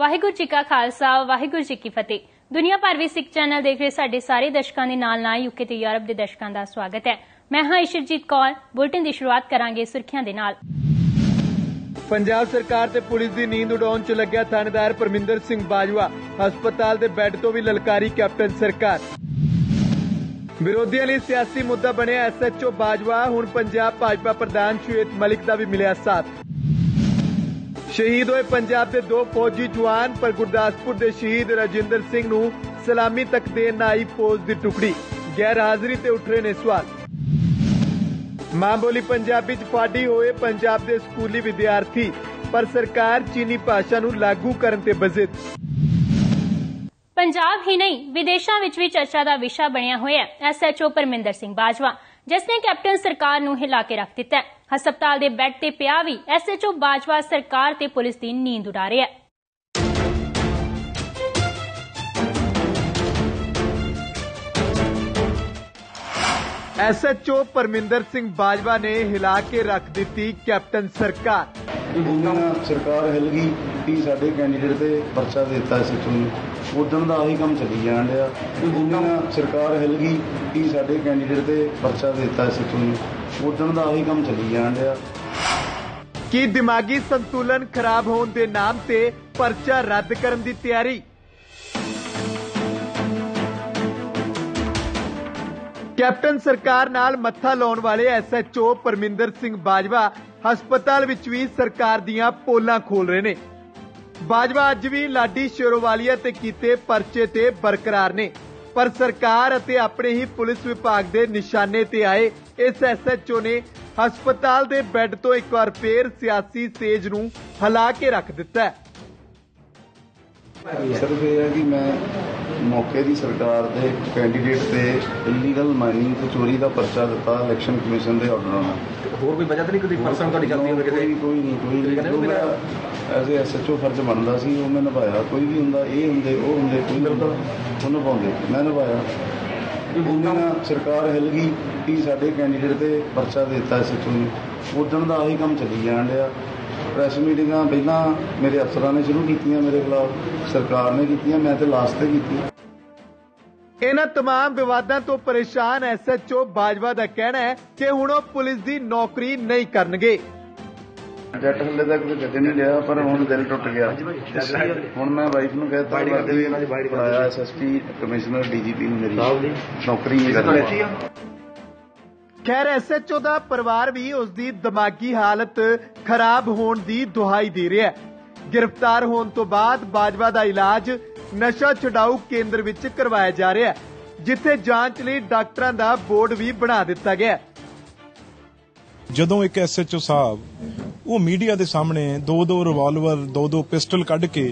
वाहिगुरू जी का खालसा वाहिगुरू जी की फतेह। दुनिया भर भी सिख चैनल देख रहे साडे सारे दर्शकों के नाल यूके ते यूरोप के दर्शकों का स्वागत है। मैं हाँ इशरजीत कौर। बुलेटिन की शुरुआत करांगे सुर्खियां दे नाल। पंजाब सरकार ते पुलिस की नींद उड़ाउण च लग्या थानेदार परमिंदर सिंह बाजवा, हस्पताल के बैड तो भी ललकारी कैप्टन सरकार। विरोधियों लिए सियासी मुद्दा बनिया SHO बाजवा, हुण पंजाब भाजपा प्रधान श्वेत मलिक का भी मिलिया साथ। शहीद होए पंजाब के 2 फौजी जवान, पर गुरदासपुर के शहीद राजिंदर सिंह नूं सलामी तक देण आई फौज की टुकड़ी, गैर हाजिरी ते उठ रहे ने सवाल। मां बोली पंजाबी च फाड़ी होए पंजाब के स्कूली विद्यार्थी, पर सरकार चीनी भाषा नूं लागू करन ते बजिद। पंजाब ही नहीं विदेशों विच भी चर्चा का विषय बनिया होया SHO परमिंदर सिंह बाजवा, जिसने कैप्टन सरकार नूं हिला के रख दिता है। हस्पताल के बैड ते पिया भी SHO बाजवा सरकार ते पुलिस की नींद उड़ा रहा है। SHO परमिंदर सिंह बाजवा ने हिला के रख दी कैप्टन सरकार। सरकार हिल गई कि साडे कैंडीडेट ते पर्चा देता SHO ने, उदण दा आही काम चली जाण दिया। सरकार हिल गई कि साडे कैंडीडेट ते पर्चा देता SHO ने, उदण दा आही काम चली जाण दिया। कि दिमागी संतुलन खराब होने के नाम से पर्चा रद्द करने की तैयारी। कैप्टन सरकार नाल मत्था लाउण वाले SHO परमिंदर सिंह बाजवा हस्पताल विच भी सरकार दियां पोलां खोल रहे ने। बाजवा अज भी लाडी शेरोवालिया ते कीते परचे ते बरकरार ने, पर सरकार अते अपने ही पुलिस विभाग दे निशाने ते आए इस SHO ने हस्पताल दे बैड तो एक बार फिर सियासी सेज नूं हिला के रख दिता है। सिर्फ यह है कि मैं मौके की सरकार के कैंडीडेट से इलीगल माइनिंग ते चोरी का पर्चा दिता इलैक्शन कमीशन के ऑर्डर नाल। होर कोई वजह तो नहीं, कोई पर्सन तुहाडी गलती होवे किते? कोई नहीं। एज ए SHO फर्ज बनता सी वो मैं निभाया। कोई भी हुंदा ये हुंदे वो हुंदे कोई वो निभाउंदे, मैं निभाया। सरकार हिल गई कि साडे कैंडीडेट ते पर्चा देता SHO ने, उदण दा आही काम चली जाण दिया। प्रैस मीटिंगां पहलां मेरे अफसरां ने शुरू कीतियां मेरे खिलाफ, सरकार ने कीतियां, मैं ते लास्ट ते कीती। इन्हां तमाम विवादां तो परेशान SHO बाजवा का कहना है कि हुण ओह पुलिस की नौकरी नहीं करनगे। जट हले तक तो कदे नहीं लिया, पर हुण दिल टुट गया। हुण मैं वाइफ नूं कहता पढ़ाया SSP कमिश्नर DGP नूं मेरी नौकरी नहीं करनी। खैर SHO का परिवार भी उसकी दिमागी हालत खराब होने की दुहाई दे रहा है। गिरफ्तार होने तो बाद बाजवा का इलाज नशा छुड़ाऊ केंद्र विच करवाया जा रहा है, जिथे जांच लई डॉक्टरां दा बोर्ड भी बना दिता गया। जदों एक SHO साहब वो मीडिया के सामने 2-2 रिवाल्वर 2-2 पिस्टल कढ़ के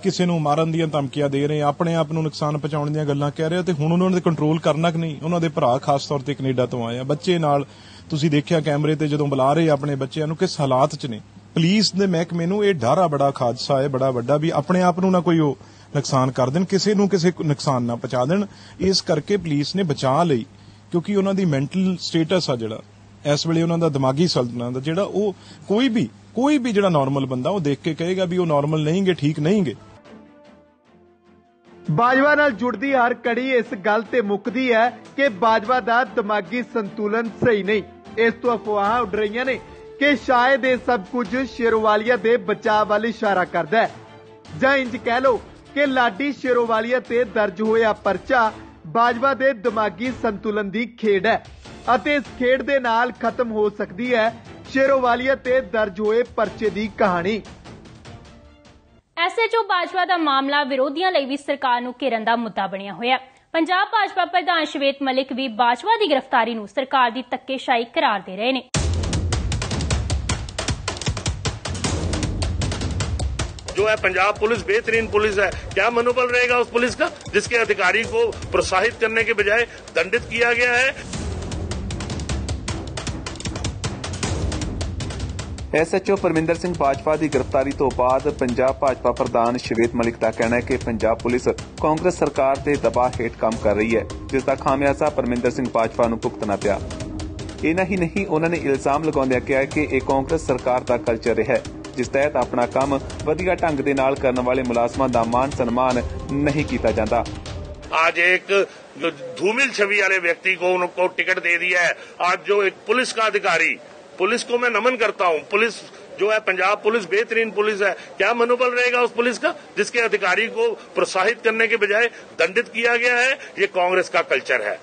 किसी नूं मारन ਦੀਆਂ ਧਮਕੀਆਂ ਦੇ ਰਹੇ, ਆਪਣੇ ਆਪ ਨੂੰ ਨੁਕਸਾਨ ਪਹੁੰਚਾਉਣ ਦੀਆਂ ਗੱਲਾਂ ਕਹਿ ਰਹੇ, ਤੇ ਹੁਣ ਉਹਨਾਂ ਨੇ ਕੰਟਰੋਲ ਕਰਨਾ ਕਿ ਨਹੀਂ? ਉਹਨਾਂ ਦੇ ਭਰਾ ਖਾਸ ਤੌਰ ਤੇ ਕੈਨੇਡਾ ਤੋਂ ਆਏ ਆ, ਬੱਚੇ ਨਾਲ ਤੁਸੀਂ ਦੇਖਿਆ ਕੈਮਰੇ ਤੇ ਜਦੋਂ ਬੁਲਾ ਰਹੇ ਆਪਣੇ ਬੱਚਿਆਂ ਨੂੰ ਕਿਸ ਹਾਲਾਤ 'ਚ ਨੇ। ਪੁਲਿਸ ਦੇ ਮਹਿਕਮੇ ਨੂੰ ਇਹ ਡਰ ਆ, ਬੜਾ ਹਾਦਸਾ ਹੈ ਬੜਾ ਵੱਡਾ, ਵੀ ਆਪਣੇ ਆਪ ਨੂੰ ਨਾ ਕੋਈ ਉਹ ਨੁਕਸਾਨ ਕਰ ਦੇਣ, ਕਿਸੇ ਨੂੰ ਕਿਸੇ ਨੁਕਸਾਨ ਨਾ ਪਹੁੰਚਾ ਦੇਣ। ਇਸ ਕਰਕੇ ਪੁਲਿਸ ਨੇ ਬਚਾਅ ਲਈ, ਕਿਉਂਕਿ ਉਹਨਾਂ ਦੀ ਮੈਂਟਲ ਸਟੇਟਸ ਆ ਜਿਹੜਾ ਇਸ ਵੇਲੇ, ਉਹਨਾਂ ਦਾ ਦਿਮਾਗੀ ਸੰਤੁਲਨ ਦਾ ਜਿਹੜਾ, ਉਹ ਕੋਈ ਵੀ ਜਿਹੜਾ ਨਾਰਮਲ ਬੰਦਾ ਉਹ ਦੇਖ ਕੇ ਕਹੇਗਾ ਵੀ ਉਹ ਨਾਰਮਲ ਨਹੀਂਗੇ, ठीक ਨਹੀਂਗੇ। बाजवा नाल जुड़दी हर कड़ी इस गल ते मुकदी है कि बाजवा दा दिमागी संतुलन सही नहीं। इस तो अफवाह उड़ रही ने कि शायद ये सब कुछ शेरोवालिया दे बचाव वाल इशारा करदा है, जां इंज कह लो कि लाडी शेरोवालिया ते दर्ज होया परचा बाजवा दे दिमागी संतुलन दी खेड है, अते इस खेड दे नाल खत्म हो सकती है शेरोवालिया ते दर्ज होए परचे दी कहानी। SHO बाजवा का मामला विरोधियों लिए भी सरकार नूं घेरन दा मुद्दा बनिया होया। पंजाब भाजपा प्रधान श्वेत मलिक भी बाजवा की गिरफ्तारी नूं सरकार की धक्केशाही करार दे रहे ने। जो है पंजाब पुलिस बेहतरीन पुलिस है, क्या मनोबल रहेगा उस पुलिस का जिसके अधिकारी को प्रोत्साहित करने के बजाय दंडित किया गया है? SHO परमिंदर सिंह बाजवा की गिरफ्तारी तो बाद पंजाब भाजपा प्रधान श्वेत मलिक का कहना है कि पंजाब पुलिस कांग्रेस सरकार के दबाव हेठ काम कर रही है, जिसका खामियाजा परमिंदर सिंह बाजवा नूं भुगतना पिया। इन्ना ही नहीं, उन्होंने इल्जाम लगाउंदिआं कहा कि यह कांग्रेस सरकार का कल्चर है ਜਿਸ ਤਹਿਤ ਆਪਣਾ ਕੰਮ ਵਧੀਆ ਢੰਗ ਦੇ ਨਾਲ ਕਰਨ ਵਾਲੇ ਮੁਲਾਜ਼ਮਾਂ ਦਾ ਮਾਣ ਸਨਮਾਨ नहीं किया जाता। आज एक जो धूमिल छवि वाले व्यक्ति को उनको टिकट दे दिया है। आज जो एक पुलिस का अधिकारी, पुलिस को मैं नमन करता हूं, पुलिस जो है पंजाब पुलिस बेहतरीन पुलिस है। क्या मनोबल रहेगा उस पुलिस का जिसके अधिकारी को प्रोत्साहित करने के बजाय दंडित किया गया है? ये कांग्रेस का कल्चर है।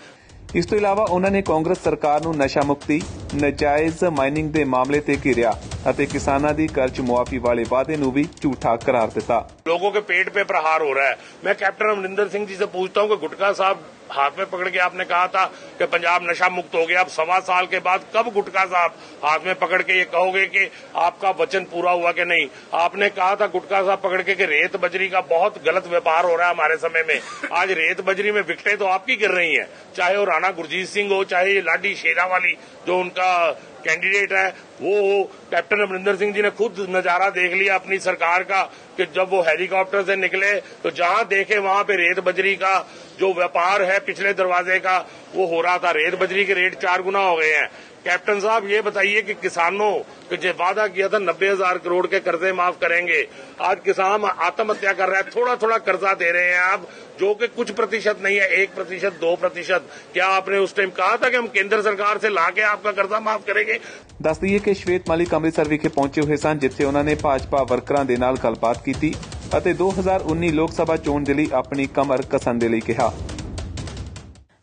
ਇਸ ਤੋਂ ਇਲਾਵਾ ਉਹਨਾਂ ਨੇ ਕਾਂਗਰਸ ਸਰਕਾਰ ਨੂੰ ਨਸ਼ਾ ਮੁਕਤੀ, ਨਜਾਇਜ਼ ਮਾਈਨਿੰਗ ਦੇ ਮਾਮਲੇ ਤੇ ਘੇਰਿਆ ਅਤੇ ਕਿਸਾਨਾਂ ਦੀ ਕਰਜ਼ ਮੁਆਫੀ ਵਾਲੇ ਵਾਅਦੇ ਨੂੰ ਵੀ ਝੂਠਾ करार ਦਿੱਤਾ। लोगों के पेट पे प्रहार हो रहा है। मैं कैप्टन अमरिंदर सिंह जी से पूछता हूं कि गुटखा साहब हाथ में पकड़ के आपने कहा था कि पंजाब नशा मुक्त हो गया, अब 1.25 साल के बाद कब गुटखा साहब हाथ में पकड़ के ये कहोगे कि आपका वचन पूरा हुआ कि नहीं? आपने कहा था गुटखा साहब पकड़ के कि रेत बजरी का बहुत गलत व्यापार हो रहा है हमारे समय में। आज रेत बजरी में विकटें तो आपकी गिर रही हैं, चाहे वो राणा गुरजीत सिंह हो, चाहे ये लाडी शेरावाली जो उनका कैंडिडेट है वो हो। कैप्टन अमरिंदर सिंह जी ने खुद नजारा देख लिया अपनी सरकार का कि जब वो हेलीकॉप्टर से निकले तो जहां देखे वहां पे रेत बजरी का जो व्यापार है पिछले दरवाजे का वो हो रहा था। रेत बजरी के रेट 4 गुना हो गए हैं। कैप्टन साहब ये बताइए कि किसानों के जो वादा किया था 90,000 करोड़ के कर्जे माफ करेंगे, आज किसान आत्महत्या कर रहा है। थोड़ा थोड़ा कर्जा दे रहे हैं आप, जो कि कुछ प्रतिशत नहीं है, 1%, 2%। क्या आपने उस टाइम कहा था कि हम केंद्र सरकार से लाके आपका कर्जा माफ करेंगे? ਦੱਸ ਦਈਏ ਕਿ ਸ਼ਵੇਤ ਮਲਿਕ ਅੰਮ੍ਰਿਤਸਰ ਵਿਖੇ ਪਹੁੰਚੇ ਹੋਏ ਸਨ, ਜਿੱਥੇ ਉਹਨਾਂ ਨੇ ਭਾਜਪਾ ਵਰਕਰਾਂ ਦੇ ਨਾਲ ਗੱਲਬਾਤ ਕੀਤੀ ਅਤੇ 2019 ਲੋਕ ਸਭਾ ਚੋਣ ਦੇ ਲਈ ਆਪਣੀ ਕਮਰ ਕਸਣ ਦੇ ਲਈ ਕਿਹਾ।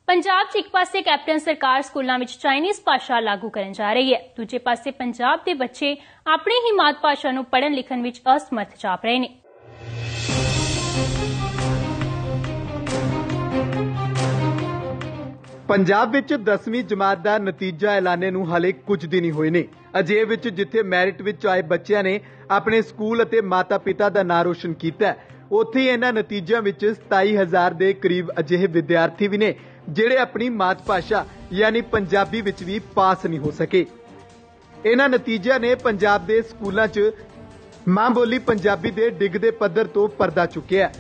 ਪੰਜਾਬ 'ਚ ਇੱਕ ਪਾਸੇ ਕੈਪਟਨ ਸਰਕਾਰ ਸਕੂਲਾਂ ਵਿੱਚ ਚਾਈਨੀਜ਼ ਭਾਸ਼ਾ ਲਾਗੂ ਕਰਨ ਜਾ ਰਹੀ ਹੈ, ਦੂਜੇ ਪਾਸੇ ਪੰਜਾਬ ਦੇ ਬੱਚੇ ਆਪਣੀ ਹੀ ਮਾਤ ਭਾਸ਼ਾ ਨੂੰ ਪੜ੍ਹਨ ਲਿਖਣ ਵਿੱਚ ਅਸਮਰਥ ਜਾਪ ਰਹੇ ਨੇ। ਪੰਜਾਬ ਵਿੱਚ 10ਵੀਂ ਜਮਾਤ ਦਾ ਨਤੀਜਾ ਐਲਾਨੇ ਨੂੰ ਹਾਲੇ ਕੁਝ ਦਿਨ ਹੀ ਹੋਏ ਨੇ। ਅਜਿਹੇ ਵਿੱਚ ਜਿੱਥੇ ਮੈਰਿਟ ਵਿੱਚ ਆਏ ਬੱਚਿਆਂ ਨੇ ਆਪਣੇ ਸਕੂਲ ਅਤੇ ਮਾਤਾ-ਪਿਤਾ ਦਾ ਨਾਂ ਰੋਸ਼ਨ ਕੀਤਾ, ਉੱਥੇ ਹੀ ਇਹਨਾਂ ਨਤੀਜਿਆਂ ਵਿੱਚ 27,000 ਦੇ ਕਰੀਬ ਅਜਿਹੇ ਵਿਦਿਆਰਥੀ ਵੀ ਨੇ ਜਿਹੜੇ ਆਪਣੀ ਮਾਤ ਭਾਸ਼ਾ ਯਾਨੀ ਪੰਜਾਬੀ ਵਿੱਚ ਵੀ ਪਾਸ ਨਹੀਂ ਹੋ ਸਕੇ। ਇਹਨਾਂ ਨਤੀਜਿਆਂ ਨੇ ਪੰਜਾਬ ਦੇ ਸਕੂਲਾਂ 'ਚ ਮਾਂ ਬੋਲੀ ਪੰਜਾਬੀ ਦੇ ਡਿੱਗਦੇ ਪੱਧਰ ਤੋਂ ਪਰਦਾ ਚੁੱਕਿਆ।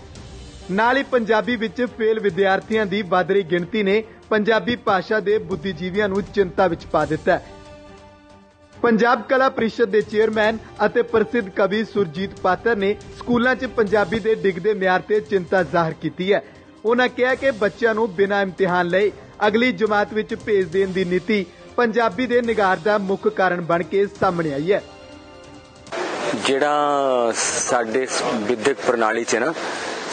ਨਾਲ ਹੀ ਪੰਜਾਬੀ ਵਿੱਚ ਫੇਲ ਵਿਦਿਆਰਥੀਆਂ ਦੀ ਵੱਧ ਰਹੀ ਗਿਣਤੀ ਨੇ ਪੰਜਾਬੀ ਭਾਸ਼ਾ ਦੇ ਬੁੱਧੀਜੀਵੀਆਂ ਨੂੰ ਚਿੰਤਾ ਵਿੱਚ ਪਾ ਦਿੱਤਾ। ਪੰਜਾਬ ਕਲਾ ਪ੍ਰੀਸ਼ਦ ਦੇ ਚੇਅਰਮੈਨ ਅਤੇ ਪ੍ਰਸਿੱਧ ਕਵੀ ਸੁਰਜੀਤ ਪਾਤਰ ਨੇ ਸਕੂਲਾਂ 'ਚ ਪੰਜਾਬੀ ਦੇ ਡਿੱਗਦੇ ਮਿਆਰ ਤੇ ਚਿੰਤਾ ਜ਼ਾਹਰ ਕੀਤੀ ਹੈ। ਉਹਨਾਂ ਕਿਹਾ ਕਿ ਬੱਚਿਆਂ ਨੂੰ ਬਿਨਾਂ ਇਮਤਿਹਾਨ ਲਏ ਅਗਲੀ ਜਮਾਤ ਵਿੱਚ ਭੇਜ ਦੇਣ ਦੀ ਨੀਤੀ ਪੰਜਾਬੀ ਦੇ ਨਿਗਾਰ ਦਾ ਮੁੱਖ ਕਾਰਨ ਬਣ ਕੇ ਸਾਹਮਣੇ ਆਈ ਹੈ। ਜਿਹੜਾ ਸਾਡੇ ਵਿਦਿਅਕ ਪ੍ਰਣਾਲੀ 'ਚ ਨਾ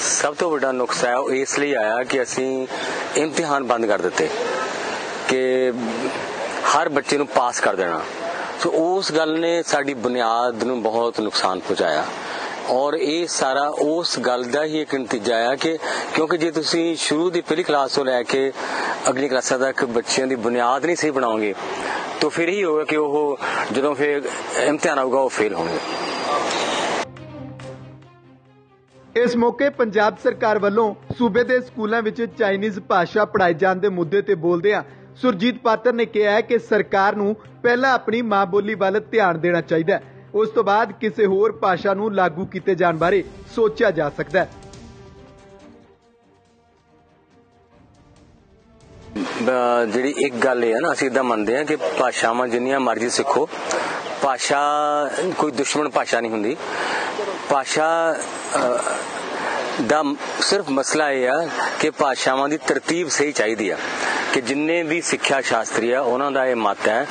ਸਭ ਤੋਂ ਵੱਡਾ ਨੁਕਸ ਹੈ ਉਹ ਇਸ ਲਈ ਆਇਆ ਕਿ ਅਸੀਂ ਇਮਤਿਹਾਨ ਬੰਦ ਕਰ ਦਿੱਤੇ ਕਿ ਹਰ ਬੱਚੇ ਨੂੰ ਪਾਸ ਕਰ ਦੇਣਾ। ਸੋ ਉਸ ਗੱਲ ਨੇ ਸਾਡੀ ਬੁਨਿਆਦ ਨੂੰ ਬਹੁਤ ਨੁਕਸਾਨ ਪਹੁੰਚਾਇਆ ਔਰ ਇਹ ਸਾਰਾ ਉਸ ਗੱਲ ਦਾ ਹੀ ਇੱਕ ਨਤੀਜਾ ਆ ਕਿ ਕਿਉਂਕਿ ਜੇ ਤੁਸੀਂ ਸ਼ੁਰੂ ਦੀ ਪਹਿਲੀ ਕਲਾਸ ਤੋਂ ਲੈ ਕੇ ਅਗਲੀ ਕਲਾਸਾਂ ਤੱਕ ਬੱਚਿਆਂ ਦੀ ਬੁਨਿਆਦ ਨਹੀਂ ਸਹੀ ਬਣਾਓਗੇ ਤਾਂ ਫਿਰ ਹੀ ਹੋਗਾ ਕਿ ਉਹ ਜਦੋਂ ਫਿਰ ਇਮਤਿਹਾਨ ਆਊਗਾ ਉਹ ਫੇਲ ਹੋਣਗੇ। ਇਸ ਮੌਕੇ ਪੰਜਾਬ ਸਰਕਾਰ ਵੱਲੋਂ ਸੂਬੇ ਦੇ ਸਕੂਲਾਂ ਵਿੱਚ ਚਾਈਨੀਜ਼ ਭਾਸ਼ਾ ਪੜ੍ਹਾਏ ਜਾਣ ਦੇ ਮੁੱਦੇ ਤੇ ਬੋਲਦਿਆਂ ਸੁਰਜੀਤ ਪਾਤਰ ਨੇ ਕਿਹਾ ਹੈ ਕਿ ਸਰਕਾਰ ਨੂੰ ਪਹਿਲਾਂ ਆਪਣੀ ਮਾਂ ਬੋਲੀ ਵੱਲ ਧਿਆਨ ਦੇਣਾ ਚਾਹੀਦਾ ਹੈ, ਉਸ ਤੋਂ ਬਾਅਦ ਕਿਸੇ ਹੋਰ ਭਾਸ਼ਾ ਨੂੰ ਲਾਗੂ ਕੀਤੇ ਜਾਣ ਬਾਰੇ ਸੋਚਿਆ ਜਾ ਸਕਦਾ ਹੈ। ਜਿਹੜੀ ਇੱਕ ਗੱਲ ਇਹ ਹੈ ਨਾ, ਅਸੀਂ ਇਦਾਂ ਮੰਨਦੇ ਹਾਂ ਕਿ ਭਾਸ਼ਾਵਾਂ ਜਿੰਨੀਆਂ ਮਰਜ਼ੀ ਸਿੱਖੋ, ਭਾਸ਼ਾ ਕੋਈ ਦੁਸ਼ਮਣ ਭਾਸ਼ਾ ਨਹੀਂ ਹੁੰਦੀ। ਭਾਸ਼ਾ ਦਾ ਸਿਰਫ ਮਸਲਾ ਇਹ ਆ ਕਿ ਭਾਸ਼ਾਵਾਂ ਦੀ ਤਰਤੀਬ ਸਹੀ ਚਾਹੀਦੀ ਆ ਕਿ ਜਿੰਨੇ ਵੀ ਸਿੱਖਿਆ ਸ਼ਾਸਤਰੀ ਆ ਉਹਨਾਂ ਦਾ ਇਹ ਮਤ ਹੈ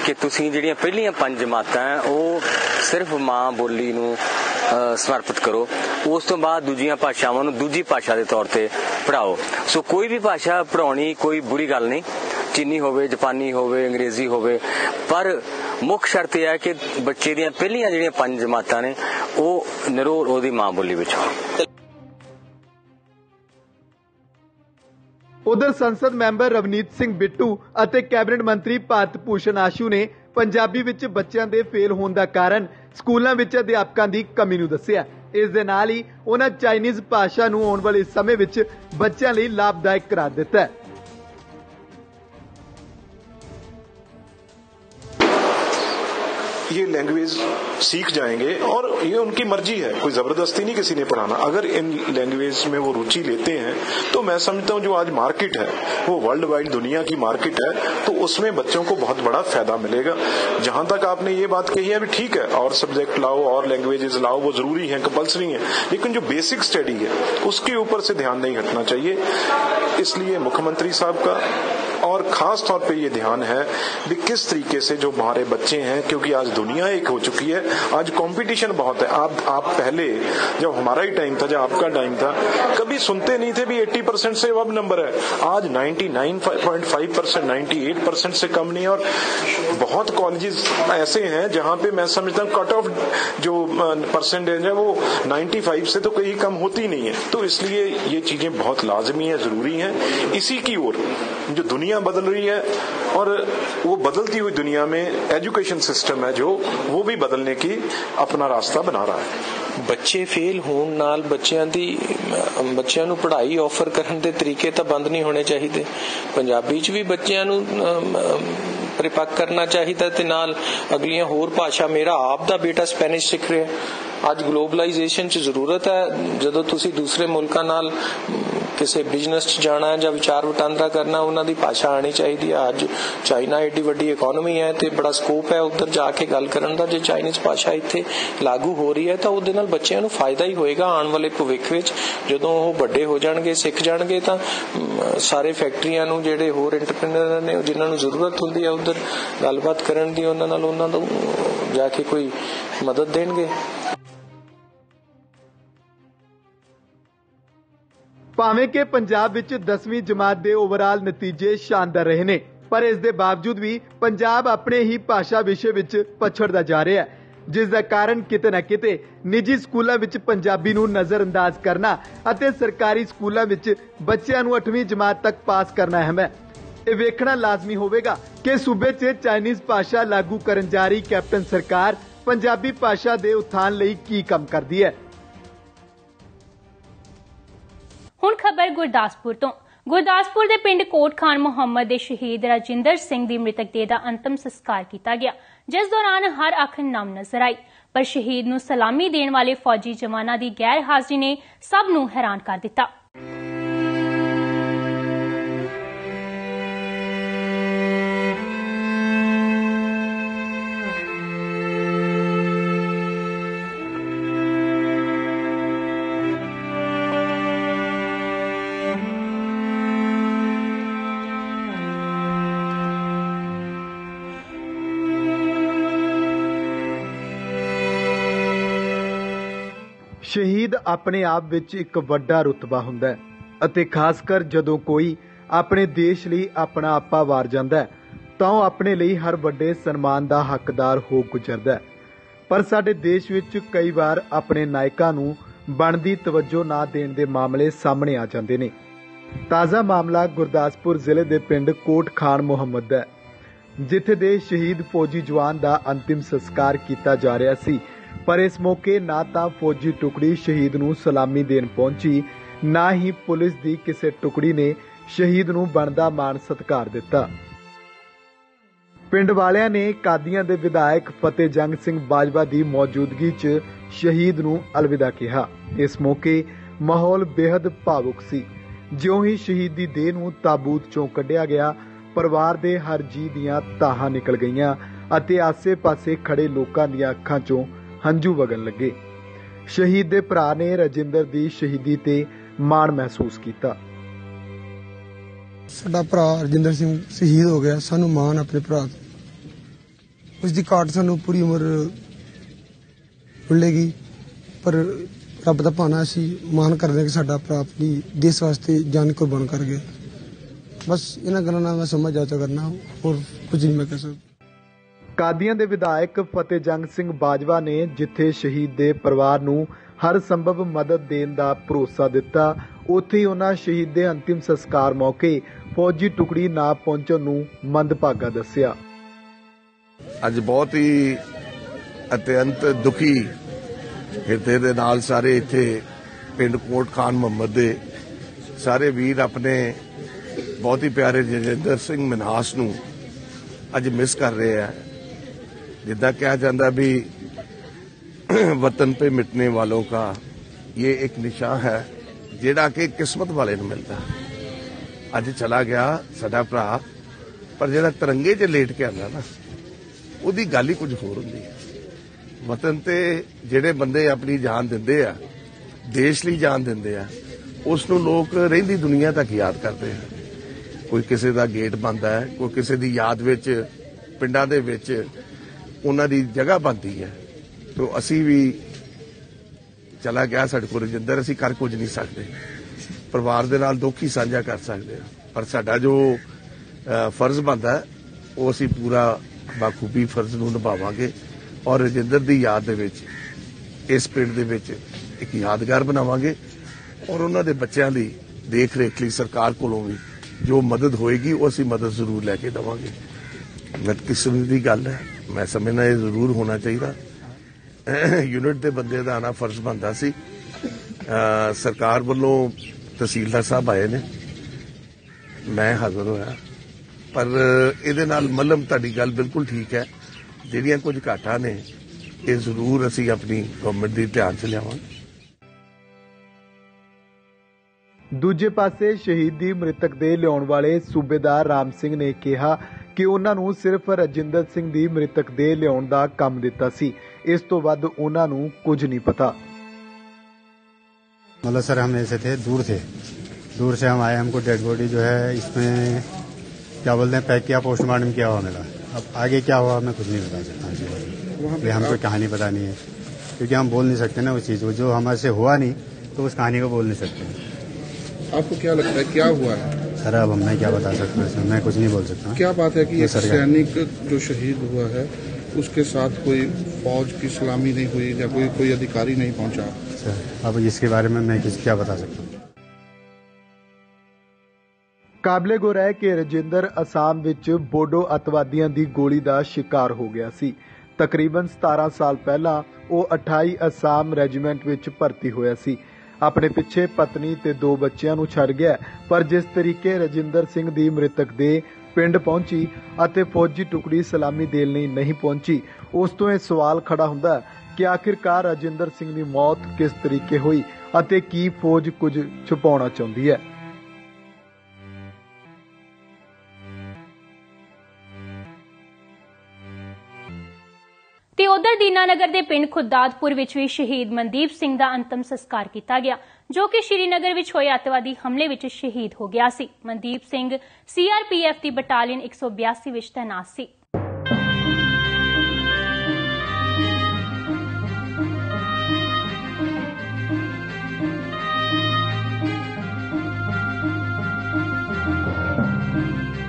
ਕਿ ਤੁਸੀਂ ਜਿਹੜੀਆਂ ਪਹਿਲੀਆਂ 5 ਜਮਾਤਾਂ ਹੈ ਉਹ ਸਿਰਫ ਮਾਂ ਬੋਲੀ ਨੂੰ ਸਮਰਪਿਤ ਕਰੋ, ਉਸ ਤੋਂ ਬਾਅਦ ਦੂਜੀਆਂ ਭਾਸ਼ਾਵਾਂ ਨੂੰ ਦੂਜੀ ਭਾਸ਼ਾ ਦੇ ਤੌਰ ਤੇ ਪੜ੍ਹਾਓ। ਸੋ ਕੋਈ ਵੀ ਭਾਸ਼ਾ ਪੜ੍ਹਾਉਣੀ ਕੋਈ ਬੁਰੀ ਗੱਲ ਨਹੀਂ, ਚੀਨੀ ਹੋਵੇ, ਜਾਪਾਨੀ ਹੋਵੇ, ਅੰਗਰੇਜ਼ੀ ਹੋਵੇ, ਪਰ ਮੁੱਖ ਸ਼ਰਤ ਇਹ ਹੈ ਕਿ ਬੱਚੇ ਦੀਆਂ ਪਹਿਲੀਆਂ ਜਿਹੜੀਆਂ 5 ਜਮਾਤਾਂ ਨੇ ਉਹ ਨਿਰੋਲ ਉਹਦੀ ਮਾਂ ਬੋਲੀ ਵਿੱਚ ਹੋਣ। ਉਧਰ ਸੰਸਦ ਮੈਂਬਰ ਰਵਨੀਤ ਸਿੰਘ ਬਿੱਟੂ ਅਤੇ ਕੈਬਨਿਟ ਮੰਤਰੀ ਭਾਰਤ ਭੂਸ਼ਣ ਆਸ਼ੂ ਨੇ ਪੰਜਾਬੀ ਵਿੱਚ ਬੱਚਿਆਂ ਦੇ ਫੇਲ ਹੋਣ ਦਾ ਕਾਰਨ ਸਕੂਲਾਂ ਵਿੱਚ ਅਧਿਆਪਕਾਂ ਦੀ ਕਮੀ ਨੂੰ ਦੱਸਿਆ। ਇਸ ਦੇ ਨਾਲ ਹੀ ਉਹਨਾਂ ਚਾਈਨੀਜ਼ ਭਾਸ਼ਾ ਨੂੰ ਆਉਣ ਵਾਲੇ ਸਮੇਂ ਵਿੱਚ ਬੱਚਿਆਂ ਲਈ ਲਾਭਦਾਇਕ ਕਰਾਰ ਦਿੱਤਾ ਹੈ। ये लैंग्वेज सीख जाएंगे और ये उनकी मर्जी है, कोई जबरदस्ती नहीं किसी ने पढ़ाना। अगर इन लैंग्वेज में वो रुचि लेते हैं तो मैं समझता हूँ जो आज मार्केट है वो वर्ल्ड वाइड दुनिया की मार्केट है, तो उसमें बच्चों को बहुत बड़ा फायदा मिलेगा। जहां तक आपने ये बात कही है अभी ठीक है, और सब्जेक्ट लाओ और लैंग्वेजेस लाओ, वो जरूरी है, कंपल्सरी है, लेकिन जो बेसिक स्टडी है उसके ऊपर से ध्यान नहीं हटना चाहिए। इसलिए मुख्यमंत्री साहब का और खास तौर पे ये ध्यान है कि किस तरीके से जो हमारे बच्चे हैं, क्योंकि आज दुनिया एक हो चुकी है, आज कंपटीशन बहुत है। आप पहले जब हमारा ही टाइम था, जब आपका टाइम था, कभी सुनते नहीं थे भी 80% से अब नंबर है। आज 99.5%, 98% से कम नहीं। और बहुत कॉलेजेस ऐसे हैं जहां पे मैं समझता हूँ कट ऑफ जो परसेंटेज है वो 95 से तो कहीं कम होती नहीं है। तो इसलिए ये चीजें बहुत लाजमी है, जरूरी है। इसी की ओर जो दुनिया बदल रही है और वो बदलती हुई दुनिया में एजुकेशन सिस्टम है जो वो भी बदलने की अपना रास्ता बना रहा है। ਬੱਚੇ ਫੇਲ ਹੋਣ ਨਾਲ ਬੱਚਿਆਂ ਨੂੰ ਪੜ੍ਹਾਈ ਆਫਰ ਕਰਨ ਦੇ ਤਰੀਕੇ ਤਾਂ ਬੰਦ ਨਹੀਂ ਹੋਣੇ ਚਾਹੀਦੇ। ਪੰਜਾਬੀ 'ਚ ਵੀ ਬੱਚਿਆਂ ਨੂੰ ਪਰਿਪੱਕ ਕਰਨਾ ਚਾਹੀਦਾ ਤੇ ਨਾਲ ਅਗਲੀਆਂ ਹੋਰ ਭਾਸ਼ਾ। ਮੇਰਾ ਆਪ ਦਾ ਬੇਟਾ ਸਪੈਨਿਸ਼ ਸਿੱਖ ਰਿਹਾ। ਅੱਜ ਗਲੋਬਲਾਈਜੇਸ਼ਨ 'ਚ ਜ਼ਰੂਰਤ ਹੈ, ਜਦੋਂ ਤੁਸੀਂ ਦੂਸਰੇ ਮੁਲਕਾਂ ਨਾਲ ਕਿਸੇ ਬਿਜ਼ਨਸ 'ਚ ਜਾਣਾ ਹੈ ਜਾਂ ਵਿਚਾਰ ਵਟਾਂਦਰਾ ਕਰਨਾ, ਉਹਨਾਂ ਦੀ ਭਾਸ਼ਾ ਆਣੀ ਚਾਹੀਦੀ ਹੈ। ਅੱਜ ਚਾਈਨਾ ਏਡੀ ਵੱਡੀ ਇਕਨੋਮੀ ਹੈ ਤੇ ਬੜਾ ਸਕੋਪ ਹੈ ਉੱਧਰ ਜਾ ਕੇ ਗੱਲ ਕਰਨ ਦਾ। ਜੇ ਚਾਈਨੀਜ਼ ਭਾਸ਼ਾ ਇੱਥੇ ਲਾਗੂ ਹੋ ਰਹੀ ਹੈ ਤਾਂ ਉਹਦੇ ਨਾਲ ਬੱਚਿਆਂ ਨੂੰ ਫਾਇਦਾ ਹੀ ਹੋਏਗਾ ਆਉਣ ਵਾਲੇ ਭਵਿੱਖ ਵਿੱਚ। ਜਦੋਂ ਉਹ ਵੱਡੇ ਹੋ ਜਾਣਗੇ, ਸਿੱਖ ਜਾਣਗੇ, ਤਾਂ ਸਾਰੇ ਫੈਕਟਰੀਆਂ ਨੂੰ ਜਿਹੜੇ ਹੋਰ ਐਂਟਰਪ੍ਰੀਨਰ ਨੇ ਜਿਨ੍ਹਾਂ ਨੂੰ ਜ਼ਰੂਰਤ ਹੁੰਦੀ ਹੈ ਉੱਧਰ ਗੱਲਬਾਤ ਕਰਨ ਦੀ, ਉਹਨਾਂ ਨਾਲ ਉਹਨਾਂ ਨੂੰ ਜਾ ਕੇ ਕੋਈ ਮਦਦ ਦੇਣਗੇ। ਭਾਵੇਂ ਕਿ ਪੰਜਾਬ ਵਿੱਚ 10ਵੀਂ ਜਮਾਤ ਦੇ ਓਵਰਆਲ ਨਤੀਜੇ ਸ਼ਾਨਦਾਰ ਰਹੇ ਨੇ, ਪਰ ਇਸ ਦੇ ਬਾਵਜੂਦ ਵੀ ਪੰਜਾਬ ਆਪਣੇ ਹੀ ਭਾਸ਼ਾ ਵਿਸ਼ੇ ਵਿੱਚ ਪਛੜਦਾ ਜਾ ਰਿਹਾ ਹੈ, ਜਿਸ ਦਾ ਕਾਰਨ ਕਿਤੇ ਨਾ ਕਿਤੇ ਨਿੱਜੀ ਸਕੂਲਾਂ ਵਿੱਚ ਪੰਜਾਬੀ ਨੂੰ ਨਜ਼ਰਅੰਦਾਜ਼ ਕਰਨਾ ਅਤੇ ਸਰਕਾਰੀ ਸਕੂਲਾਂ ਵਿੱਚ ਬੱਚਿਆਂ ਨੂੰ 8ਵੀਂ ਜਮਾਤ ਤੱਕ ਪਾਸ ਕਰਨਾ ਅਹਿਮ ਹੈ। ਇਹ ਵੇਖਣਾ ਲਾਜ਼ਮੀ ਹੋਵੇਗਾ ਕਿ ਸੂਬੇ 'ਚ ਚਾਈਨੀਜ਼ ਭਾਸ਼ਾ ਲਾਗੂ ਕਰਨ ਜਾ ਰਹੀ ਕੈਪਟਨ ਸਰਕਾਰ ਪੰਜਾਬੀ ਭਾਸ਼ਾ ਦੇ ਉਥਾਨ ਲਈ ਕੀ ਕੰਮ ਕਰਦੀ ਹੈ। ਹੁਣ ਖਬਰ ਗੁਰਦਾਸਪੁਰ ਤੋਂ। ਗੁਰਦਾਸਪੁਰ ਦੇ ਪਿੰਡ ਕੋਟ ਖਾਨ ਮੁਹੰਮਦ ਦੇ ਸ਼ਹੀਦ ਰਾਜਿੰਦਰ ਸਿੰਘ ਦੀ ਮ੍ਰਿਤਕ ਦੇਹ ਦਾ ਅੰਤਮ ਸੰਸਕਾਰ ਕੀਤਾ ਗਿਆ, ਜਿਸ ਦੌਰਾਨ ਹਰ ਅੱਖ ਨਮ ਨਜ਼ਰ ਆਈ। ਪਰ ਸ਼ਹੀਦ ਨੂੰ ਸਲਾਮੀ ਦੇਣ ਵਾਲੇ ਫੌਜੀ ਜਵਾਨਾਂ ਦੀ ਗੈਰ ਹਾਜ਼ਰੀ ਨੇ ਸਭ ਨੂੰ ਹੈਰਾਨ ਕਰ ਦਿੱਤਾ। ਸ਼ਹੀਦ ਆਪਣੇ ਆਪ ਵਿੱਚ ਇੱਕ ਵੱਡਾ ਰੁਤਬਾ ਹੁੰਦਾ ਹੈ ਅਤੇ ਖਾਸ ਕਰ ਜਦੋਂ ਕੋਈ ਆਪਣੇ ਦੇਸ਼ ਲਈ ਆਪਣਾ ਆਪਾ ਵਾਰ ਜਾਂਦਾ ਹੈ ਤਾਂ ਉਹ ਆਪਣੇ ਲਈ ਹਰ ਵੱਡੇ ਸਨਮਾਨ ਦਾ ਹੱਕਦਾਰ ਹੋ ਗੁਜ਼ਰਦਾ ਹੈ। ਪਰ ਸਾਡੇ ਦੇਸ਼ ਵਿੱਚ ਕਈ ਵਾਰ ਆਪਣੇ ਨਾਇਕਾਂ ਨੂੰ ਬਣਦੀ ਤਵੱਜੋ ਨਾ ਦੇਣ ਦੇ ਮਾਮਲੇ ਸਾਹਮਣੇ ਆ ਜਾਂਦੇ ਨੇ। ਤਾਜ਼ਾ ਮਾਮਲਾ ਗੁਰਦਾਸਪੁਰ ਜ਼ਿਲ੍ਹੇ ਦੇ ਪਿੰਡ ਕੋਟ ਖਾਨ ਮੁਹੰਮਦ ਦਾ ਹੈ, ਜਿੱਥੇ ਦੇ ਸ਼ਹੀਦ ਫੌਜੀ ਜਵਾਨ ਦਾ ਅੰਤਿਮ ਸੰਸਕਾਰ ਕੀਤਾ ਜਾ ਰਿਹਾ ਸੀ। ਪਰ ਇਸ ਮੌਕੇ ਨਾ ਤਾਂ ਫੌਜੀ ਟੁਕੜੀ ਸ਼ਹੀਦ ਨੂੰ ਸਲਾਮੀ ਦੇਣ ਪਹੁੰਚੀ, ਨਾ ਹੀ ਪੁਲਿਸ ਦੀ ਕਿਸੇ ਟੁਕੜੀ ਨੇ ਸ਼ਹੀਦ ਨੂੰ ਬਣਦਾ ਮਾਣ ਸਤਿਕਾਰ ਦਿੱਤਾ। ਪਿੰਡ ਵਾਲਿਆਂ ਨੇ ਕਾਦੀਆਂ ਦੇ ਵਿਧਾਇਕ ਫਤਿਹਜੰਗ ਸਿੰਘ ਬਾਜਵਾ ਦੀ ਮੌਜੂਦਗੀ 'ਚ ਸ਼ਹੀਦ ਨੂੰ ਅਲਵਿਦਾ ਕਿਹਾ। ਇਸ ਮੌਕੇ ਮਾਹੌਲ ਬੇहद ਭਾਵੁਕ ਸੀ। ਜਿਉਂ ਹੀ ਸ਼ਹੀਦ ਦੀ ਦੇਹ ਨੂੰ ਤਾਬੂਤ 'ਚੋਂ ਕੱਢਿਆ ਗਿਆ, ਪਰਿਵਾਰ ਦੇ ਹਰ ਜੀਅ ਦੀਆਂ ਤਾਹਾਂ ਨਿਕਲ ਗਈਆਂ ਅਤੇ ਆਸੇ-ਪਾਸੇ ਖੜੇ ਲੋਕਾਂ ਦੀਆਂ ਅੱਖਾਂ 'ਚੋਂ ਹੰਝੂ ਵਗਣ ਲੱਗੇ। ਸ਼ਹੀਦ ਦੇ ਭਰਾ ਨੇ ਰਾਜਿੰਦਰ ਦੀ ਸ਼ਹੀਦੀ ਤੇ ਮਾਣ ਮਹਿਸੂਸ ਕੀਤਾ। ਸਾਡਾ ਭਰਾ ਰਾਜਿੰਦਰ ਸਿੰਘ ਸ਼ਹੀਦ ਹੋ ਗਿਆ, ਸਾਨੂੰ ਮਾਣ ਆਪਣੇ ਭਰਾ ਉਸ ਦੀ ਘਾਟ ਸਾਨੂੰ ਪੂਰੀ ਉਮਰ ਮਿਲੇਗੀ, ਪਰ ਰੱਬ ਦਾ ਭਾਣਾ ਅਸੀਂ ਮਾਣ ਕਰਦੇ ਕਿ ਸਾਡਾ ਭਰਾ ਆਪਣੀ ਦੇਸ਼ ਵਾਸਤੇ ਜਾਨ ਕੁਰਬਾਨ ਕਰ ਗਿਆ। ਬਸ ਇਹਨਾਂ ਗੱਲਾਂ ਨਾਲ ਮੈਂ ਸਮਝ ਜਾ ਕਰਨਾ, ਹੋਰ ਕੁਝ ਨਹੀਂ ਮੈਂ ਕਹਿ ਸਕਦਾ। ਕਾਦੀਆਂ ਦੇ ਵਿਧਾਇਕ ਫਤਿਹਜੰਗ ਸਿੰਘ ਬਾਜਵਾ ਨੇ ਜਿੱਥੇ ਸ਼ਹੀਦ ਦੇ ਪਰਿਵਾਰ ਨੂੰ ਹਰ ਸੰਭਵ ਮਦਦ ਦੇਣ ਦਾ ਭਰੋਸਾ ਦਿੱਤਾ, ਉੱਥੇ ਹੀ ਉਹਨਾਂ ਸ਼ਹੀਦ ਦੇ ਅੰਤਿਮ ਸੰਸਕਾਰ ਮੌਕੇ ਫੌਜੀ ਟੁਕੜੀ ਨਾ ਪਹੁੰਚਣ ਨੂੰ ਮੰਦਭਾਗਾ ਦੱਸਿਆ। ਅੱਜ ਬਹੁਤ ਹੀ ਅਤਿਅੰਤ ਦੁਖੀ ਹਿਰਦੇ ਦੇ ਨਾਲ ਸਾਰੇ ਇੱਥੇ ਪਿੰਡ ਕੋਟ ਖਾਨ ਮੁਹੰਮਦ ਦੇ ਸਾਰੇ ਵੀਰ ਆਪਣੇ ਬਹੁਤ ਹੀ ਪਿਆਰੇ ਰਾਜਿੰਦਰ ਸਿੰਘ ਮਨਹਾਸ ਨੂੰ ਅੱਜ ਮਿਸ ਕਰ ਰਹੇ ਆ। जिद्दां कहा जाता भी वतन पे मिटने वालों का ये एक निशान है जिहड़ा कि किस्मत वाले नूं मिलदा। अज चला गया साडा भरा, पर जिहड़ा तिरंगे 'च लेट के आंदा ना उहदी गल ही कुछ होर हुंदी है। वतन ते जिहड़े बंदे अपनी जान दिंदे आ, देश लई जान दिंदे आ, उस नूं लोग रहिंदी दुनिया तक याद करते हैं। कोई किसी का गेट बनता है, कोई किसी की याद विच पिंडां दे विच उन्हां दी जगह बनती है। तो असी भी चला गया साडे कोल रजिंदर, असी कर कुछ नहीं सकते, परिवार दे नाल दुख ही साझा कर सकते हैं, पर साडा जो फर्ज बनता है वो असी पूरा बाखूबी फर्ज नूं निभावांगे और रजिंदर दी याद दे विच इस पिंड दे विच एक यादगार बनावांगे और उन्हां दे बच्चों की देख रेख लई सरकार कोलों भी जो मदद होएगी वो असी मदद जरूर लैके देवांगे। बदकिस्मती की गल है, मैं समझना ये जरूर होना चाहिए। यूनिट के बंदे का आना फर्ज बनता सी। सरकार वालों तहसीलदार साहब आए ने, मैं हाजिर होया, पर इहदे नाल मलम तुहाडी गल बिल्कुल ठीक है, जिहड़ियां कुछ घाटा ने ये जरूर असी अपनी गवर्नमेंट दी ध्यान च लियावांगे। दूजे पासे शहीद दी मृतक देह लियाउण वाले सूबेदार राम सिंह ने कहा कि उन्हां नूं सिर्फ रजिंदर सिंह दी मृतक देह लियाउण दा काम दिता सी, इस तो वध उन्हां नूं कुछ नहीं पता। मतलब सर हम ऐसे थे, दूर से हम आए, हमको डेड बॉडी जो है इसमें क्या बोलते हैं पैक किया, पोस्टमार्टम किया हुआ मिला। अब आगे क्या हुआ मैं कुछ नहीं बता सकता, ये हमको कहानी पता नहीं है, क्योंकि हम बोल नहीं सकते ना उस चीज़ को, जो हमारे से हुआ नहीं तो उस कहानी को बोल नहीं सकते। आपको क्या लगता है क्या हुआ है? सर अब मैं क्या बता सकता हूँ, मैं कुछ नहीं बोल सकता। क्या बात है कि एक सैनिक जो शहीद हुआ है उसके साथ कोई फौज की सलामी नहीं हुई या कोई अधिकारी नहीं पहुंचा? सर अब इसके बारे में मैं क्या बता सकता हूँ। काबले गौर है कि रजिंदर असम विच बोडो अतवादियों की गोली का शिकार हो गया सी। तकरीबन 17 साल पहला वो 28 असम रैजीमेंट विच भर्ती होया सी। अपने पिछे पत्नी ते 2 बच्चों नूं छड़ गया, पर जिस तरीके रजिंदर सिंह दी मृतक देह पिंड पहुंची अते फौजी टुकड़ी सलामी देण लई नहीं पहुंची, उस तो यह सवाल खड़ा हुंदा है कि आखिरकार रजिंदर सिंह दी मौत किस तरीके हुई अते की फौज कुछ छुपाउणा चाहुंदी है। ਤੇ ਉਧਰ ਦੀਨਾਨਗਰ ਦੇ ਪਿੰਡ ਖੁਦਾਦਪੁਰ ਵਿੱਚ ਵੀ ਸ਼ਹੀਦ ਮਨਦੀਪ ਸਿੰਘ ਦਾ ਅੰਤਮ ਸੰਸਕਾਰ ਕੀਤਾ ਗਿਆ, ਜੋ ਕਿ ਸ਼੍ਰੀਨਗਰ ਵਿੱਚ ਹੋਏ ਅੱਤਵਾਦੀ ਹਮਲੇ ਵਿੱਚ ਸ਼ਹੀਦ ਹੋ ਗਿਆ ਸੀ। ਮਨਦੀਪ ਸਿੰਘ CRPF ਦੀ ਬਟਾਲੀਅਨ 182 ਵਿੱਚ ਤੈਨਾਤ ਸੀ।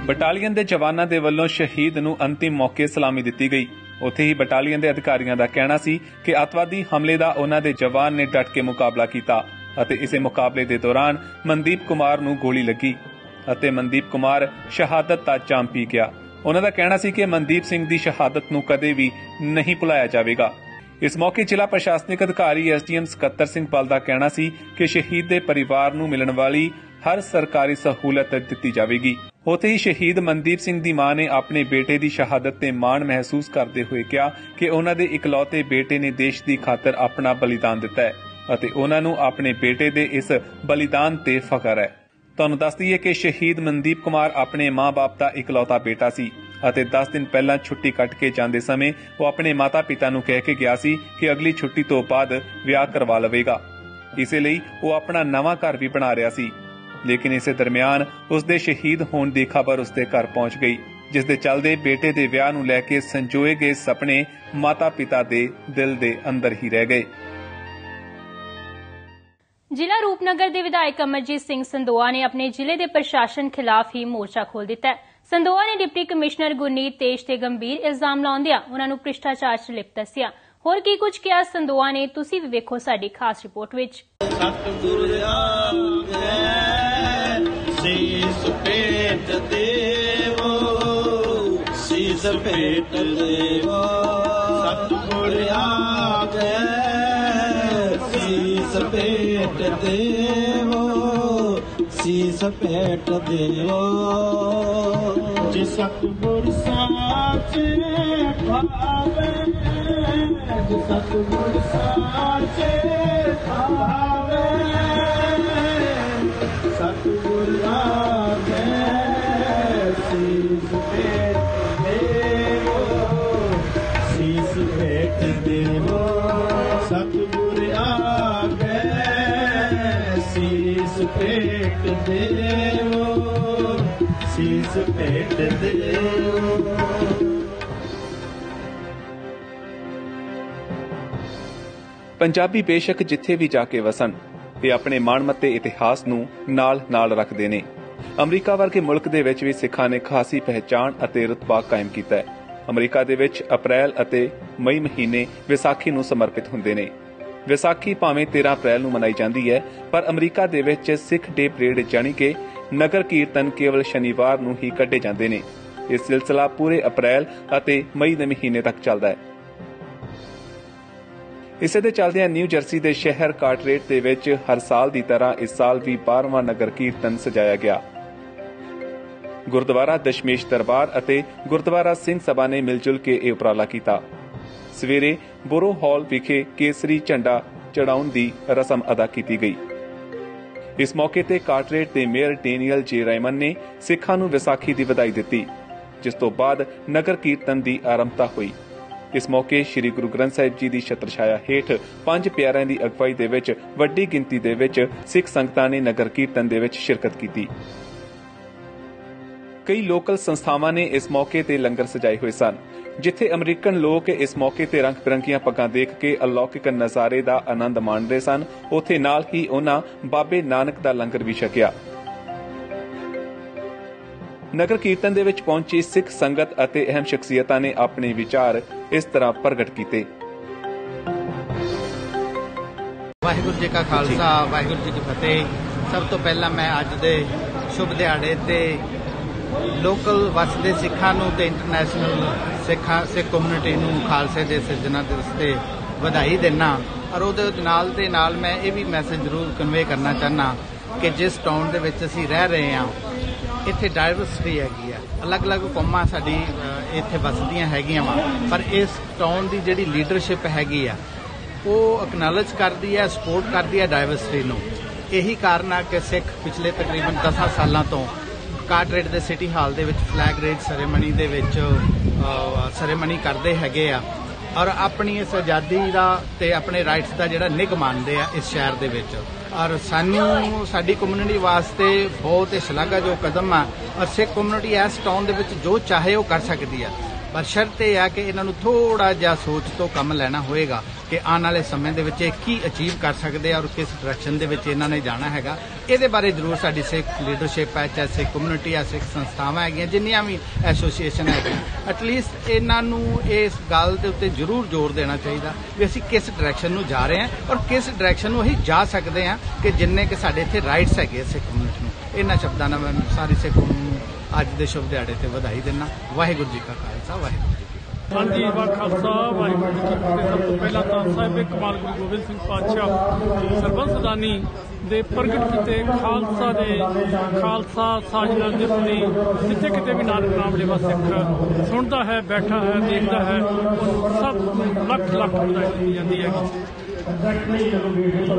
ਬਟਾਲੀਅਨ ਦੇ ਜਵਾਨਾਂ ਦੇ ਵੱਲੋਂ ਸ਼ਹੀਦ ਨੂੰ ਅੰਤਿਮ ਮੌਕੇ ਸਲਾਮੀ ਦਿੱਤੀ ਗਈ। ਉੱਥੇ ਹੀ ਬਟਾਲੀਅਨ ਦੇ ਅਧਿਕਾਰੀਆਂ ਦਾ ਕਹਿਣਾ ਸੀ ਕਿ ਅੱਤਵਾਦੀ ਹਮਲੇ ਦਾ ਉਹਨਾਂ ਦੇ ਜਵਾਨ ਨੇ ਡਟ ਕੇ ਮੁਕਾਬਲਾ ਕੀਤਾ ਅਤੇ ਇਸੇ ਮੁਕਾਬਲੇ ਦੇ ਦੌਰਾਨ ਮਨਦੀਪ ਕੁਮਾਰ ਨੂੰ ਗੋਲੀ ਲੱਗੀ ਅਤੇ ਮਨਦੀਪ ਕੁਮਾਰ ਸ਼ਹਾਦਤ ਦਾ ਜਾਮ ਪੀ ਗਿਆ। ਉਹਨਾਂ ਦਾ ਕਹਿਣਾ ਸੀ ਕਿ ਮਨਦੀਪ ਸਿੰਘ ਦੀ ਸ਼ਹਾਦਤ ਨੂੰ ਕਦੇ ਵੀ ਨਹੀਂ ਭੁਲਾਇਆ ਜਾਵੇਗਾ। ਇਸ ਮੌਕੇ ਜ਼ਿਲ੍ਹਾ ਪ੍ਰਸ਼ਾਸਨਿਕ ਅਧਿਕਾਰੀ SDM ਸਕੱਤਰ ਸਿੰਘ ਪਲ ਦਾ ਕਹਿਣਾ ਸੀ ਕਿ ਸ਼ਹੀਦ ਦੇ ਪਰਿਵਾਰ ਨੂੰ ਮਿਲਣ ਵਾਲੀ ਹਰ ਸਰਕਾਰੀ ਸਹੂਲਤ ਦਿੱਤੀ ਜਾਵੇਗੀ। ਉੱਥੇ ਹੀ ਸ਼ਹੀਦ ਮਨਦੀਪ ਸਿੰਘ ਦੀ ਮਾਂ ਨੇ ਆਪਣੇ ਬੇਟੇ ਦੀ ਸ਼ਹਾਦਤ ਤੇ ਮਾਣ ਮਹਿਸੂਸ ਕਰਦੇ ਹੋਏ ਕਿਹਾ ਕਿ ਉਹਨਾਂ ਦੇ ਇਕਲੌਤੇ ਬੇਟੇ ਨੇ ਦੇਸ਼ ਦੀ ਖਾਤਰ ਆਪਣਾ ਬਲੀਦਾਨ ਦਿੱਤਾ ਹੈ ਅਤੇ ਉਹਨਾਂ ਨੂੰ ਆਪਣੇ ਬੇਟੇ ਦੇ ਇਸ ਬਲੀਦਾਨ ਤੇ ਫਖਰ ਹੈ। ਤੁਹਾਨੂੰ ਦੱਸ ਦਈਏ ਕਿ ਸ਼ਹੀਦ ਮਨਦੀਪ ਕੁਮਾਰ ਆਪਣੇ ਮਾਂ-ਬਾਪ ਦਾ ਇਕਲੌਤਾ ਬੇਟਾ ਸੀ ਅਤੇ 10 ਦਿਨ ਪਹਿਲਾਂ ਛੁੱਟੀ ਕੱਟ ਕੇ ਜਾਂਦੇ ਸਮੇਂ ਉਹ ਆਪਣੇ ਮਾਤਾ-ਪਿਤਾ ਨੂੰ ਕਹਿ ਕੇ ਗਿਆ ਸੀ ਕਿ ਅਗਲੀ ਛੁੱਟੀ ਤੋਂ ਬਾਅਦ ਵਿਆਹ ਕਰਵਾ ਲਵੇਗਾ। ਇਸੇ ਲਈ ਉਹ ਆਪਣਾ ਨਵਾਂ ਘਰ ਵੀ ਬਣਾ ਰਿਹਾ ਸੀ, ਲੇਕਿਨ ਇਸੇ ਦਰਮਿਆਨ ਉਸ ਦੇ ਸ਼ਹੀਦ ਹੋਣ ਦੀ ਖਬਰ ਉਸ ਦੇ ਘਰ ਪਹੁੰਚ ਗਈ, ਜਿਸ ਦੇ ਚੱਲਦੇ ਬੇਟੇ ਦੇ ਵਿਆਹ ਨੂੰ ਲੈ ਕੇ ਸੰਜੋਏ ਗਏ ਸੁਪਨੇ ਮਾਤਾ-ਪਿਤਾ ਦੇ ਦਿਲ ਦੇ ਅੰਦਰ ਹੀ ਰਹਿ ਗਏ। ਜ਼ਿਲ੍ਹਾ ਰੂਪਨਗਰ ਦੇ ਵਿਧਾਇਕ ਅਮਰਜੀਤ ਸਿੰਘ ਸੰਦੋਆ ਨੇ ਆਪਣੇ ਜ਼ਿਲ੍ਹੇ ਦੇ ਪ੍ਰਸ਼ਾਸਨ ਖਿਲਾਫ ਹੀ ਮੋਰਚਾ ਖੋਲ੍ਹ ਦਿੱਤਾ ਹੈ। ਸੰਦੋਆ ਨੇ ਡਿਪਟੀ ਕਮਿਸ਼ਨਰ ਗੁਰਨੀਤ ਤੇਜ ਤੇ ਗੰਭੀਰ ਇਲਜ਼ਾਮ ਲਾਉਂਦਿਆਂ ਉਹਨਾਂ ਨੂੰ ਭ੍ਰਿਸ਼ਟਾਚਾਰ 'ਚ ਲਿਪਤ ਦੱਸਿਆ। ਹੋਰ ਕੀ ਕੁਝ ਕਿਹਾ ਸੰਦੋਆ ਨੇ, ਤੁਸੀਂ ਵੀ ਵੇਖੋ ਸਾਡੀ ਖਾਸ ਰਿਪੋਰਟ ਵਿੱਚ। ਸੀਸ ਭੇਟ ਦੇਵੋ, ਸੀਸ ਭੇਟ ਦੇਵੋ, ਸਤਿਗੁਰ ਆ ਗਏ, ਸੀਸ ਭੇਟ ਦੇਵੋ, ਸੀਸ ਭੇਟ ਦੇਵੋ, ਜੇ ਸਤਿਗੁਰ ਸਾਹਿਬ साचे भावे सतगुर साचे भावे सतगुर आगे शीस भेट देवो शीस भेट देवो सतगुर आगे शीस भेट देवो शीस भेट देवो। ਪੰਜਾਬੀ ਬੇਸ਼ੱਕ ਜਿੱਥੇ ਵੀ ਜਾ ਕੇ ਵਸਣ ਤੇ ਆਪਣੇ ਮਾਣਮੱਤੇ ਇਤਿਹਾਸ ਨੂੰ ਨਾਲ ਰੱਖਦੇ ਨੇ। ਅਮਰੀਕਾ ਵਰਗੇ ਮੁਲਕ ਦੇ ਵਿੱਚ ਵੀ ਸਿੱਖਾਂ ਨੇ ਖਾਸੀ ਪਹਿਚਾਣ ਅਤੇ ਰੁਤਬਾ ਕਾਇਮ ਕੀਤਾ ਹੈ। ਅਮਰੀਕਾ ਦੇ ਵਿੱਚ ਅਪ੍ਰੈਲ ਅਤੇ ਮਈ ਮਹੀਨੇ ਵਿਸਾਖੀ ਨੂੰ ਸਮਰਪਿਤ ਹੁੰਦੇ ਨੇ। ਵਿਸਾਖੀ ਭਾਵੇਂ 13 ਅਪ੍ਰੈਲ ਨੂੰ ਮਨਾਈ ਜਾਂਦੀ ਹੈ, ਪਰ ਅਮਰੀਕਾ ਦੇ ਵਿੱਚ ਸਿੱਖ ਡੇ ਪਰੇਡ ਜਾਣੀ ਕਿ ਨਗਰ ਕੀਰਤਨ ਕੇਵਲ ਸ਼ਨੀਵਾਰ ਨੂੰ ਹੀ ਕੱਢੇ ਜਾਂਦੇ ਨੇ। ਇਹ ਸਿਲਸਿਲਾ ਪੂਰੇ ਅਪ੍ਰੈਲ ਅਤੇ ਮਈ ਦੇ ਮਹੀਨੇ ਤੱਕ ਚੱਲਦਾ ਹੈ। ਇਸੇ ਦੇ ਚੱਲਦਿਆਂ ਨਿਊ ਜਰਸੀ ਦੇ ਸ਼ਹਿਰ ਕਾਰਟਰੇਟ ਦੇ ਵਿੱਚ ਹਰ ਸਾਲ ਦੀ ਤਰ੍ਹਾਂ ਇਸ ਸਾਲ ਵੀ 12ਵਾਂ ਨਗਰ ਕੀਰਤਨ ਸਜਾਇਆ ਗਿਆ। ਗੁਰਦੁਆਰਾ ਦਸ਼ਮੇਸ਼ ਦਰਬਾਰ ਅਤੇ ਗੁਰਦੁਆਰਾ ਸਿੰਘ ਸਭਾ ਨੇ ਮਿਲਜੁਲ ਕੇ ਇਹ ਉਪਰਾਲਾ ਕੀਤਾ। ਸਵੇਰੇ ਬੋਰੋ ਹਾਲ ਵਿਖੇ ਕੇਸਰੀ ਝੰਡਾ ਚੜਾਉਣ ਦੀ ਰਸਮ ਅਦਾ ਕੀਤੀ ਗਈ। ਇਸ ਮੌਕੇ ਤੇ ਕਾਰਟਰੇਟ ਦੇ ਮੇਅਰ ਡੇਨੀਅਲ ਜੇ ਰਾਇਮਨ ਨੇ ਸਿੱਖਾਂ ਨੂੰ ਵਿਸਾਖੀ ਦੀ ਵਧਾਈ ਦਿੱਤੀ, ਜਿਸ ਤੋਂ ਬਾਅਦ ਨਗਰ ਕੀਰਤਨ ਦੀ ਆਰੰਭਤਾ ਹੋਈ। ਇਸ ਮੌਕੇ ਸ੍ਰੀ ਗੁਰੂ ਗ੍ਰੰਥ ਸਾਹਿਬ ਜੀ ਦੀ ਛਤਰ ਛਾਇਆ ਹੇਠ 5 ਪਿਆਰਿਆਂ ਦੀ ਅਗਵਾਈ ਦੇ ਵਿੱਚ ਵੱਡੀ ਗਿਣਤੀ ਦੇ ਵਿੱਚ ਸਿੱਖ ਸੰਗਤਾਂ ਨੇ ਨਗਰ ਕੀਰਤਨ ਦੇ ਵਿੱਚ ਸ਼ਿਰਕਤ ਕੀਤੀ। ਕਈ ਲੋਕਲ ਸੰਸਥਾਵਾਂ ਨੇ ਇਸ ਮੌਕੇ ਤੇ ਲੰਗਰ ਸਜਾਏ ਹੋਏ ਸਨ, ਜਿੱਥੇ ਅਮਰੀਕਨ ਲੋਕ ਇਸ ਮੌਕੇ ਤੇ ਰੰਗ ਬਿਰੰਗੀਆਂ ਪੱਗਾਂ ਦੇਖ ਕੇ ਅਲੌਕਿਕ ਨਜ਼ਾਰੇ ਦਾ ਆਨੰਦ ਮਾਣ ਰਹੇ ਸਨ। ਉੱਥੇ ਨਾਲ ਹੀ ਉਹਨਾਂ ਬਾਬੇ ਨਾਨਕ ਦਾ ਲੰਗਰ ਵੀ ਛਕਿਆ। ਨਗਰ ਕੀਰਤਨ ਦੇ ਵਿੱਚ ਪਹੁੰਚੀ ਸਿੱਖ ਸੰਗਤ ਅਤੇ ਅਹਿਮ ਸ਼ਖਸੀਅਤਾਂ ਨੇ ਆਪਣੇ ਵਿਚਾਰ ਇਸ ਤਰ੍ਹਾਂ ਪ੍ਰਗਟ ਕੀਤੇ। ਵਾਹਿਗੁਰੂ ਜੀ ਕਾ ਖਾਲਸਾ, ਵਾਹਿਗੁਰੂ ਜੀ ਕੀ ਫਤਿਹ। ਸਭ ਤੋਂ ਪਹਿਲਾਂ ਮੈਂ ਅੱਜ ਦੇ ਸ਼ੁਭ ਦਿਹਾੜੇ ਤੇ ਲੋਕਲ ਵਸਦੇ ਸਿੱਖਾਂ ਨੂੰ ਤੇ ਇੰਟਰਨੈਸ਼ਨਲ ਸਿੱਖ ਕਮਿਊਨਿਟੀ ਨੂੰ ਖਾਲਸੇ ਦੇ ਸਿਰਜਣਾ ਦਿਵਸ ਤੇ ਵਧਾਈ ਦਿੰਦਾ। ਔਰ ਉਹਦੇ ਨਾਲ ਮੈਂ ਇਹ ਵੀ ਮੈਸੇਜ ਜ਼ਰੂਰ ਕਨਵੇ ਕਰਨਾ ਚਾਹੁੰਦਾ ਕਿ ਜਿਸ ਟਾਊਨ ਦੇ ਵਿੱਚ ਅਸੀਂ ਰਹਿ ਰਹੇ ਹਾਂ, ਇੱਥੇ ਡਾਇਵਰਸਿਟੀ ਹੈਗੀ ਆ, ਅਲੱਗ-ਅਲੱਗ ਕੌਮਾਂ ਸਾਡੀ ਇੱਥੇ ਵਸਦੀਆਂ ਹੈਗੀਆਂ ਵਾ, ਪਰ ਇਸ ਟਾਊਨ ਦੀ ਜਿਹੜੀ ਲੀਡਰਸ਼ਿਪ ਹੈਗੀ ਆ ਉਹ ਐਕਨੋਲਜ ਕਰਦੀ ਹੈ, ਸਪੋਰਟ ਕਰਦੀ ਹੈ ਡਾਇਵਰਸਿਟੀ ਨੂੰ। ਇਹੀ ਕਾਰਨ ਆ ਕਿ ਸਿੱਖ ਪਿਛਲੇ ਤਕਰੀਬਨ 10 ਸਾਲਾਂ ਤੋਂ ਕਾਰਟਰੇਟ ਦੇ ਸਿਟੀ ਹਾਲ ਦੇ ਵਿੱਚ ਫਲੈਗ ਰੇਜ ਸੈਰੇਮਨੀ ਦੇ ਵਿੱਚ ਸੈਰੇਮਨੀ ਕਰਦੇ ਹੈਗੇ ਆ ਔਰ ਆਪਣੀ ਇਸ ਆਜ਼ਾਦੀ ਦਾ ਤੇ ਆਪਣੇ ਰਾਈਟਸ ਦਾ ਜਿਹੜਾ ਨਿੱਘ ਮੰਨਦੇ ਆ ਇਸ ਸ਼ਹਿਰ ਦੇ ਵਿੱਚ। ਔਰ ਸਾਨੂੰ ਸਾਡੀ ਕਮਿਊਨਿਟੀ ਵਾਸਤੇ ਬਹੁਤ ਹੀ ਸ਼ਲਾਘਾਯੋਗ ਕਦਮ ਆ। ਔਰ ਸਿੱਖ ਕਮਿਊਨਿਟੀ ਇਸ ਟਾਊਨ ਦੇ ਵਿੱਚ ਜੋ ਚਾਹੇ ਉਹ ਕਰ ਸਕਦੀ ਆ, ਪਰ ਸ਼ਰਤ ਇਹ ਆ ਕਿ ਇਹਨਾਂ ਨੂੰ ਥੋੜਾ ਜਿਹਾ ਸੋਚ ਤੋਂ ਕੰਮ ਲੈਣਾ ਹੋਏਗਾ ਕਿ ਆਉਣ ਵਾਲੇ ਸਮੇਂ ਦੇ ਵਿੱਚ ਇਹ ਕੀ ਅਚੀਵ ਕਰ ਸਕਦੇ ਆ ਔਰ ਕਿਸ ਡਾਇਰੈਕਸ਼ਨ ਦੇ ਵਿੱਚ ਇਹਨਾਂ ਨੇ ਜਾਣਾ ਹੈਗਾ। ਇਹਦੇ ਬਾਰੇ ਜ਼ਰੂਰ ਸਾਡੀ ਸਿੱਖ ਲੀਡਰਸ਼ਿਪ ਹੈ, ਚਾਹੇ ਸਿੱਖ ਕਮਿਊਨਿਟੀ ਆ, ਸਿੱਖ ਸੰਸਥਾਵਾਂ ਹੈਗੀਆਂ, ਜਿੰਨੀਆਂ ਵੀ ਐਸੋਸੀਏਸ਼ਨ ਹੈਗੀਆਂ, ਐਟਲੀਸਟ ਇਹਨਾਂ ਨੂੰ ਇਸ ਗੱਲ ਦੇ ਉੱਤੇ ਜ਼ਰੂਰ ਜ਼ੋਰ ਦੇਣਾ ਚਾਹੀਦਾ ਵੀ ਅਸੀਂ ਕਿਸ ਡਾਇਰੈਕਸ਼ਨ ਨੂੰ ਜਾ ਰਹੇ ਹਾਂ ਔਰ ਕਿਸ ਡਾਇਰੈਕਸ਼ਨ ਨੂੰ ਅਸੀਂ ਜਾ ਸਕਦੇ ਹਾਂ ਕਿ ਜਿੰਨੇ ਕਿ ਸਾਡੇ ਇੱਥੇ ਰਾਈਟਸ ਹੈਗੇ ਸਿੱਖ ਕਮਿਊਨਿਟੀ ਨੂੰ। ਇਹਨਾਂ ਸ਼ਬਦਾਂ ਨਾਲ ਮੈਂ ਸਾਰੀ ਸਿੱਖ ਨੂੰ ਅੱਜ ਦੇ ਸ਼ੁਭ ਦਿਹਾੜੇ ਤੇ ਵਧਾਈ ਦਿੰਦਾ। ਵਾਹਿਗੁਰੂ ਜੀ ਕਾ ਖਾਲਸਾ, ਵਾਹਿਗੁਰੂ ਜੀ ਕੀ ਫਤਿਹ। ਹਾਂਜੀ, ਖਾਲਸਾ ਵਾਹਿਗੁਰੂ ਜੀ ਕੀ ਫਤਿਹ। ਸਭ ਤੋਂ ਪਹਿਲਾਂ ਤਾਂ ਸਾਹਿਬ ਕਮਾਲ ਗੁਰੂ ਗੋਬਿੰਦ ਸਿੰਘ ਪਾਤਸ਼ਾਹ ਸਰਬੰਸ ਸਦਾਨੀ ਦੇ ਪ੍ਰਗਟ ਕੀਤੇ ਖਾਲਸਾ ਸਾਜਨਾ ਦਿਵਸ ਦੀ ਜਿੱਥੇ ਕਿਤੇ ਵੀ ਨਾਨਕ ਨਾਮ ਲੈਵਾ ਸਿੱਖ ਸੁਣਦਾ ਹੈ, ਬੈਠਾ ਹੈ, ਦੇਖਦਾ ਹੈ, ਉਹਨੂੰ ਸਭ ਲੱਖ ਲੱਖ ਵਧਾਈ ਦਿੱਤੀ ਜਾਂਦੀ ਹੈਗੀ।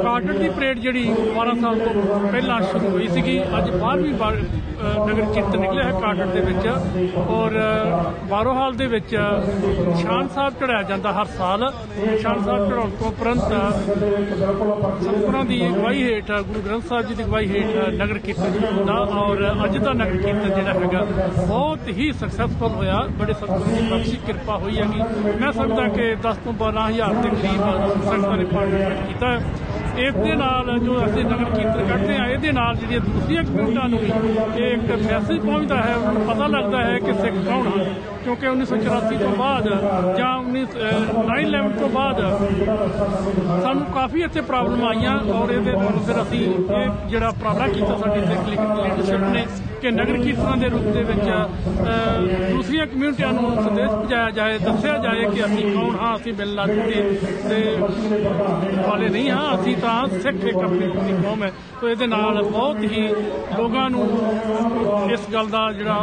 ਕਾਰਟਰੇਟ ਦੀ ਪਰੇਡ ਜਿਹੜੀ 12 ਸਾਲ ਤੋਂ ਪਹਿਲਾਂ ਸ਼ੁਰੂ ਹੋਈ ਸੀਗੀ, ਅੱਜ 12ਵੀਂ ਵਾਰ ਨਗਰ ਕੀਰਤਨ ਨਿਕਲਿਆ ਹੈ ਕਾਰਟਰੇਟ ਦੇ ਵਿੱਚ। ਔਰ ਬਾਰੋ ਹਾਲ ਦੇ ਵਿੱਚ ਨਿਸ਼ਾਨ ਸਾਹਿਬ ਚੜਾਇਆ ਜਾਂਦਾ ਹਰ ਸਾਲ। ਨਿਸ਼ਾਨ ਸਾਹਿਬ ਚੜਾਉਣ ਤੋਂ ਉਪਰੰਤ ਸਤਿਗੁਰਾਂ ਦੀ ਅਗਵਾਈ ਹੇਠ, ਗੁਰੂ ਗ੍ਰੰਥ ਸਾਹਿਬ ਜੀ ਦੀ ਅਗਵਾਈ ਹੇਠ ਨਗਰ ਕੀਰਤਨ ਸ਼ੁਰੂ ਹੁੰਦਾ। ਔਰ ਅੱਜ ਦਾ ਨਗਰ ਕੀਰਤਨ ਜਿਹੜਾ ਹੈਗਾ ਬਹੁਤ ਹੀ ਸਕਸੈਸਫੁਲ ਹੋਇਆ। ਬੜੇ ਸਤਿਗੁਰਾਂ ਦੀ ਬਖਸ਼ੀ ਕਿਰਪਾ ਹੋਈ ਹੈਗੀ। ਮੈਂ ਸਮਝਦਾ ਕਿ 10 ਤੋਂ 12,000 ਦੇ ਕਰੀਬ ਸੰਗਤਾਂ ਨੇ ਪਾਰਟੀਸਪੇਟ ਕੀਤਾ। ਇਸ ਦੇ ਨਾਲ ਜੋ ਅਸੀਂ ਨਗਰ ਕੀਰਤਨ ਕੱਢਦੇ ਹਾਂ, ਇਹਦੇ ਨਾਲ ਜਿਹੜੀਆਂ ਦੂਸਰੀਆਂ ਕਮਿਊਨਿਟੀਆਂ ਨੂੰ ਵੀ ਇਹ ਇੱਕ ਮੈਸੇਜ ਪਹੁੰਚਦਾ ਹੈ, ਉਹਨੂੰ ਪਤਾ ਲੱਗਦਾ ਹੈ ਕਿ ਸਿੱਖ ਕੌਣ ਹਨ। ਕਿਉਂਕਿ 1984 ਤੋਂ ਬਾਅਦ ਜਾਂ 9/11 ਤੋਂ ਬਾਅਦ ਸਾਨੂੰ ਕਾਫੀ ਇੱਥੇ ਪ੍ਰੋਬਲਮ ਆਈਆਂ ਔਰ ਇਹਦੇ ਨਾਲ ਫਿਰ ਅਸੀਂ ਇਹ ਜਿਹੜਾ ਉਪਰਾਲਾ ਕੀਤਾ ਸਾਡੀ ਸਿੱਖ ਲੀਡਰਸ਼ਿਪ ਨੇ ਕਿ ਨਗਰ ਕੀਰਤਨਾਂ ਦੇ ਰੂਪ ਦੇ ਵਿੱਚ ਦੂਸਰੀਆਂ ਕਮਿਊਨਿਟੀਆਂ ਨੂੰ ਸੰਦੇਸ਼ ਪਹੁੰਚਾਇਆ ਜਾਏ, ਦੱਸਿਆ ਜਾਏ ਕਿ ਅਸੀਂ ਕੌਣ ਹਾਂ, ਅਸੀਂ ਮਿਲਣਾ ਦੇ ਵਾਲੇ ਨਹੀਂ ਹਾਂ, ਅਸੀਂ ਤਾਂ ਸਿੱਖ ਇੱਕ ਆਪਣੀ ਕੌਮ ਹੈ। ਤੋ ਇਹਦੇ ਨਾਲ ਬਹੁਤ ਹੀ ਲੋਕਾਂ ਨੂੰ ਇਸ ਗੱਲ ਦਾ ਜਿਹੜਾ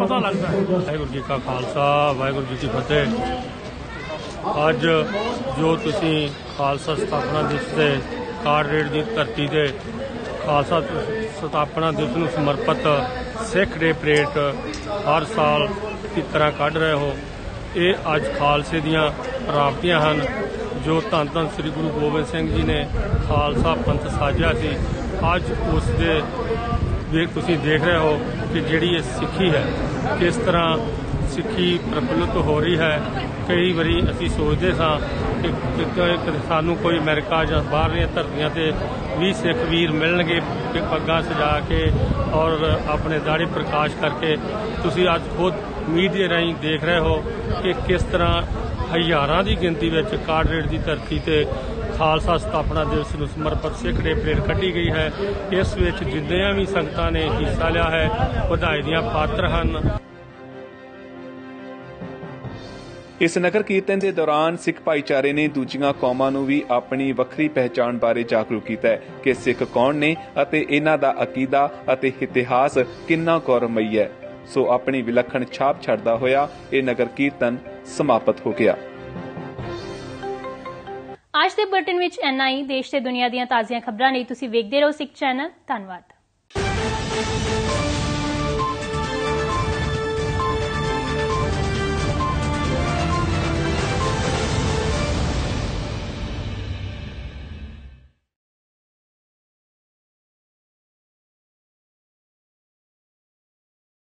ਪਤਾ ਲੱਗਦਾ ਹੈ। ਵਾਹਿਗੁਰੂ ਜੀ ਕਾ ਖਾਲਸਾ ਵਾਹਿਗੁਰੂ ਜੀ ਕੀ ਫਤਿਹ। ਅੱਜ ਜੋ ਤੁਸੀਂ ਖਾਲਸਾ ਸਥਾਪਨਾ ਦਿਵਸ ਤੇ ਕਾਰਗਿਲ ਦੀ ਧਰਤੀ ਤੇ ਖਾਲਸਾ ਸਥਾਪਨਾ ਦਿਵਸ ਨੂੰ ਸਮਰਪਿਤ ਸਿੱਖ ਡੇ ਪਰੇਡ ਹਰ ਸਾਲ ਦੀ ਤਰ੍ਹਾਂ ਕੱਢ ਰਹੇ ਹੋ। ਇਹ ਅੱਜ ਖਾਲਸੇ ਦੀਆਂ ਪ੍ਰਾਪਤੀਆਂ ਹਨ ਜੋ ਧੰਨ ਧੰਨ ਸ੍ਰੀ ਗੁਰੂ ਗੋਬਿੰਦ ਸਿੰਘ ਜੀ ਨੇ ਖਾਲਸਾ ਪੰਥ ਸਾਜਿਆ ਸੀ। ਅੱਜ ਉਸ ਦੇ ਵੀ ਤੁਸੀਂ ਦੇਖ ਰਹੇ ਹੋ ਕਿ ਜਿਹੜੀ ਇਹ ਸਿੱਖੀ ਹੈ ਕਿਸ ਤਰ੍ਹਾਂ ਸਿੱਖੀ ਪ੍ਰਫੁੱਲਤ ਹੋ ਰਹੀ ਹੈ। ਕਈ ਵਾਰੀ ਅਸੀਂ ਸੋਚਦੇ ਸਾਂ ਕਿ ਸਾਨੂੰ ਕੋਈ ਅਮਰੀਕਾ ਜਾਂ ਬਾਹਰਲੀਆਂ ਧਰਤੀਆਂ ਤੇ ਵੀ ਸਿੱਖ ਵੀਰ ਮਿਲਣਗੇ ਕਿ ਪੱਗਾਂ ਸਜਾ ਕੇ ਔਰ ਆਪਣੇ ਦਾੜੀ ਪ੍ਰਕਾਸ਼ ਕਰਕੇ। ਤੁਸੀਂ ਅੱਜ ਖੁਦ ਮੀਡੀਆ ਰਾਹੀਂ ਦੇਖ ਰਹੇ ਹੋ ਕਿ ਕਿਸ ਤਰ੍ਹਾਂ ਹਜ਼ਾਰਾਂ ਦੀ ਗਿਣਤੀ ਵਿੱਚ ਕਾਰਗਿਲ ਦੀ ਧਰਤੀ ਤੇ ਖਾਲਸਾ ਸਥਾਪਨਾ ਦਿਵਸ ਨੂੰ ਸਮਰਪਿਤ ਸਿੱਖ ਡੇ ਪਰੇਡ ਕੱਢੀ ਗਈ ਹੈ। ਇਸ ਵਿੱਚ ਜਿੰਨੀਆਂ ਵੀ ਸੰਗਤਾਂ ਨੇ ਹਿੱਸਾ ਲਿਆ ਹੈ ਵਧਾਈ ਦੀਆਂ ਪਾਤਰ ਹਨ। ਇਸ ਨਗਰ ਕੀਰਤਨ ਦੇ ਦੌਰਾਨ ਸਿੱਖ ਭਾਈਚਾਰੇ ਨੇ ਦੂਜੀਆਂ ਕੌਮਾਂ ਨੂੰ ਵੀ ਆਪਣੀ ਵੱਖਰੀ ਪਹਿਚਾਣ ਬਾਰੇ ਜਾਗਰੂਕ ਕੀਤਾ ਹੈ ਕਿ ਸਿੱਖ ਕੌਣ ਨੇ ਅਤੇ ਇਹਨਾਂ ਦਾ ਅਕੀਦਾ ਅਤੇ ਇਤਿਹਾਸ ਕਿੰਨਾ ਗੌਰਵਮਈ ਹੈ। ਸੋ ਆਪਣੀ ਵਿਲੱਖਣ ਛਾਪ ਛੱਡਦਾ ਹੋਇਆ ਇਹ ਨਗਰ ਕੀਰਤਨ ਸਮਾਪਤ ਹੋ ਗਿਆ। ਅੱਜ ਦੇ ਬੁਲੇਟਿਨ ਵਿੱਚ ਇੰਨਾ ਹੀ। ਦੇਸ਼ ਤੇ ਦੁਨੀਆ ਦੀਆਂ ਤਾਜ਼ੀਆਂ ਖਬਰਾਂ ਲਈ ਤੁਸੀਂ ਵੇਖਦੇ ਰਹੋ ਸਿੱਖ ਚੈਨਲ। ਧੰਨਵਾਦ।